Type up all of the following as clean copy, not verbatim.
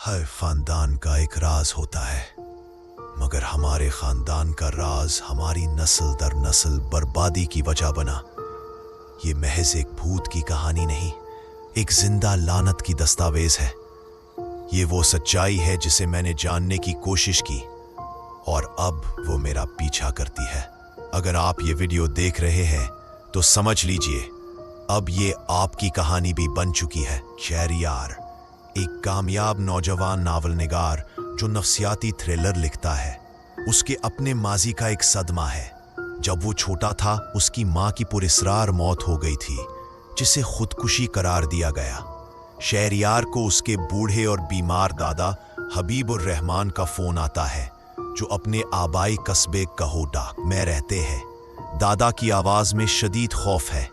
हर खानदान का एक राज होता है, मगर हमारे खानदान का राज हमारी नस्ल दर नस्ल बर्बादी की वजह बना। ये महज एक भूत की कहानी नहीं, एक जिंदा लानत की दस्तावेज है। ये वो सच्चाई है जिसे मैंने जानने की कोशिश की और अब वो मेरा पीछा करती है। अगर आप ये वीडियो देख रहे हैं तो समझ लीजिए अब ये आपकी कहानी भी बन चुकी है। शहरियार एक कामयाब नौजवान नावल निगार जो नफ्सियाती थ्रिलर लिखता है। उसके अपने माजी का एक सदमा है। जब वो छोटा था उसकी माँ की पुरस्रार मौत हो गई थी, जिसे खुदकुशी करार दिया गया। शहरियार को उसके बूढ़े और बीमार दादा हबीबुर रहमान का फोन आता है, जो अपने आबाई कस्बे कहोडाक में रहते हैं। दादा की आवाज में शदीद खौफ है।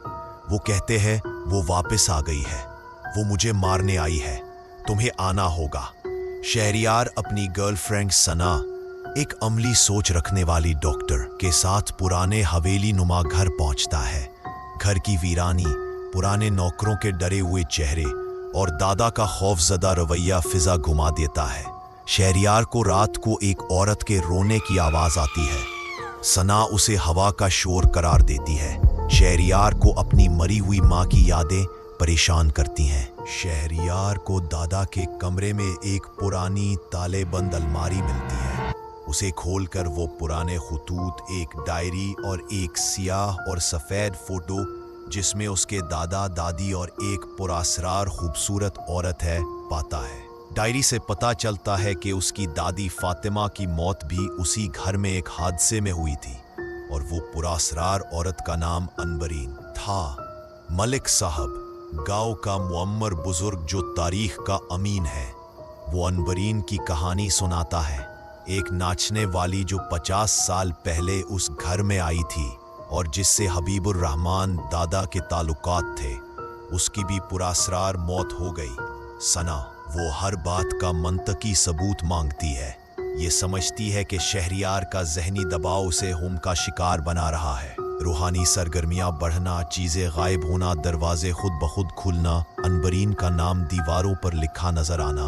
वो कहते हैं वो वापस आ गई है, वो मुझे मारने आई है, तुम्हें आना होगा। शहरियार अपनी गर्लफ्रेंड सना, एक अमली सोच रखने वाली डॉक्टर के साथ पुराने हवेली नुमा घर पहुंचता है। घर की वीरानी, पुराने नौकरों के डरे हुए चेहरे और दादा का खौफजदा रवैया फिजा घुमा देता है। शहरियार को रात को एक औरत के रोने की आवाज आती है। सना उसे हवा का शोर करार देती है। शहरियार को अपनी मरी हुई माँ की यादें परेशान करती हैं। शहरियार को दादा के कमरे में एक पुरानी ताले बंद अलमारी मिलती है। उसे खोलकर वो पुराने खुतूत, एक डायरी और एक सियाह और सफ़ेद फोटो जिसमें उसके दादा दादी और एक पुरासरार खूबसूरत औरत है, पाता है। डायरी से पता चलता है कि उसकी दादी फातिमा की मौत भी उसी घर में एक हादसे में हुई थी और वो पुरासरार औरत का नाम अनबरीन था। मलिक साहब गांव का मुअम्मर बुजुर्ग जो तारीख का अमीन है, वो अनबरीन की कहानी सुनाता है। एक नाचने वाली जो 50 साल पहले उस घर में आई थी और जिससे हबीबुर रहमान दादा के ताल्लुकात थे, उसकी भी पुरासरार मौत हो गई। सना वो हर बात का मंतकी सबूत मांगती है। ये समझती है कि शहरियार का जहनी दबाव उसे हम का शिकार बना रहा है। रूहानी सरगर्मियां बढ़ना, चीजें गायब होना, दरवाजे खुद ब खुद खुलना, अनबरीन का नाम दीवारों पर लिखा नजर आना।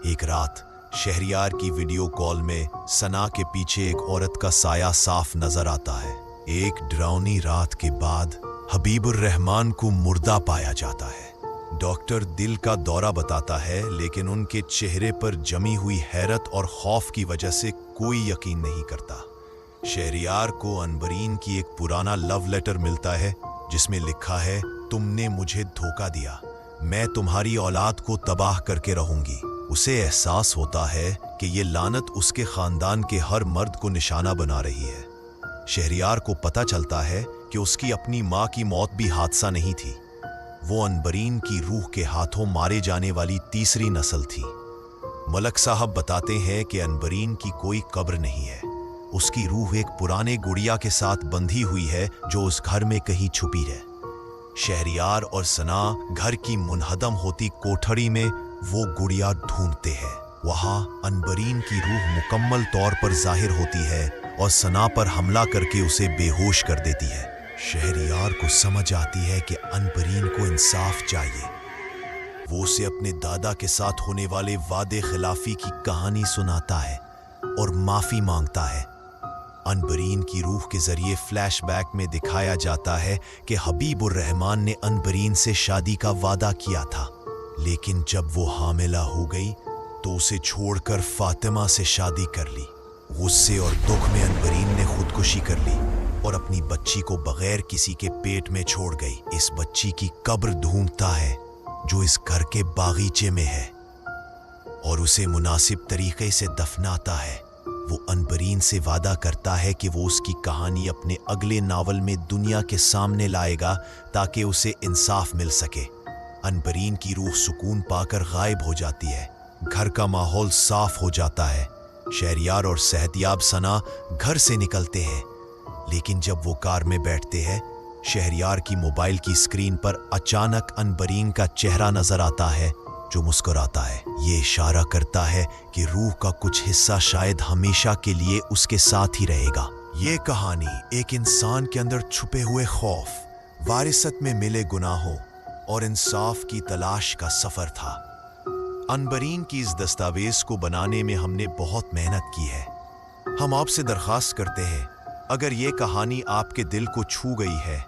एक रात शहरियार की वीडियो कॉल में सना के पीछे एक औरत का साया साफ नजर आता है। एक डरावनी रात के बाद हबीबुर रहमान को मुर्दा पाया जाता है। डॉक्टर दिल का दौरा बताता है, लेकिन उनके चेहरे पर जमी हुई हैरत और खौफ की वजह से कोई यकीन नहीं करता। शहरियार को अनबरीन की एक पुराना लव लेटर मिलता है जिसमें लिखा है, तुमने मुझे धोखा दिया, मैं तुम्हारी औलाद को तबाह करके रहूंगी। उसे एहसास होता है कि ये लानत उसके खानदान के हर मर्द को निशाना बना रही है। शहरियार को पता चलता है कि उसकी अपनी माँ की मौत भी हादसा नहीं थी, वो अनबरीन की रूह के हाथों मारे जाने वाली तीसरी नस्ल थी। मलक साहब बताते हैं कि अनबरीन की कोई कब्र नहीं है, उसकी रूह एक पुराने गुड़िया के साथ बंधी हुई है जो उस घर में कहीं छुपी है। शहरियार और सना घर की मुनहदम होती कोठरी में वो गुड़िया ढूंढते हैं। वहां अनबरीन की रूह मुकम्मल तौर पर जाहिर होती है और सना पर हमला करके उसे बेहोश कर देती है। शहरियार को समझ आती है कि अनबरीन को इंसाफ चाहिए। वो उसे अपने दादा के साथ होने वाले वादे खिलाफी की कहानी सुनाता है और माफी मांगता है। अनबरीन की रूह के जरिए फ्लैशबैक में दिखाया जाता है कि हबीबुर रहमान ने अनबरीन से शादी का वादा किया था, लेकिन जब वो हामिला हो गई तो उसे छोड़कर फातिमा से शादी कर ली। गुस्से और दुख में अनबरीन ने खुदकुशी कर ली और अपनी बच्ची को बगैर किसी के पेट में छोड़ गई। इस बच्ची की कब्र ढूंढता है जो इस घर के बागीचे में है और उसे मुनासिब तरीके से दफनाता है। वो अनबरीन से वादा करता है कि वो उसकी कहानी अपने अगले नावल में दुनिया के सामने लाएगा ताकि उसे इंसाफ मिल सके। अनबरीन की रूह सुकून पाकर गायब हो जाती है। घर का माहौल साफ हो जाता है। शहरियार और सेहतियाब सना घर से निकलते हैं, लेकिन जब वो कार में बैठते हैं, शहरियार की मोबाइल की स्क्रीन पर अचानक अनबरीन का चेहरा नजर आता है जो मुस्कुराता है। ये इशारा करता है कि रूह का कुछ हिस्सा शायद हमेशा के लिए उसके साथ ही रहेगा। ये कहानी एक इंसान के अंदर छुपे हुए खौफ, वारिसत में मिले गुनाहों और इंसाफ की तलाश का सफर था। अनबरीन की इस दस्तावेज को बनाने में हमने बहुत मेहनत की है। हम आपसे दरखास्त करते हैं, अगर ये कहानी आपके दिल को छू गई है,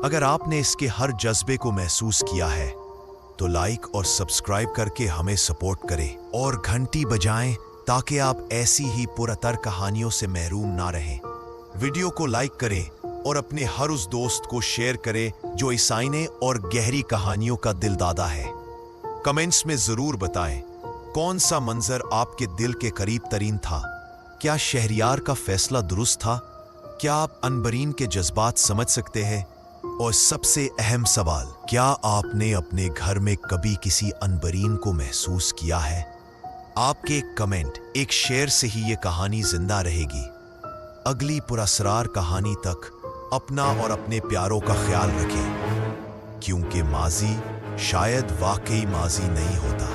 अगर आपने इसके हर जज्बे को महसूस किया है, तो लाइक और सब्सक्राइब करके हमें सपोर्ट करें और घंटी बजाएं ताकि आप ऐसी ही पुरअतर कहानियों से महरूम ना रहें। वीडियो को लाइक करें और अपने हर उस दोस्त को शेयर करें जो इसाइने और गहरी कहानियों का दिलदादा है। कमेंट्स में जरूर बताएं कौन सा मंजर आपके दिल के करीब तरीन था। क्या शहरियार का फैसला दुरुस्त था? क्या आप अनबरीन के जज्बात समझ सकते हैं? और सबसे अहम सवाल, क्या आपने अपने घर में कभी किसी अनबरीन को महसूस किया है? आपके एक कमेंट, एक शेयर से ही ये कहानी जिंदा रहेगी। अगली पुरअसरार कहानी तक अपना और अपने प्यारों का ख्याल रखें, क्योंकि माजी शायद वाकई माजी नहीं होता।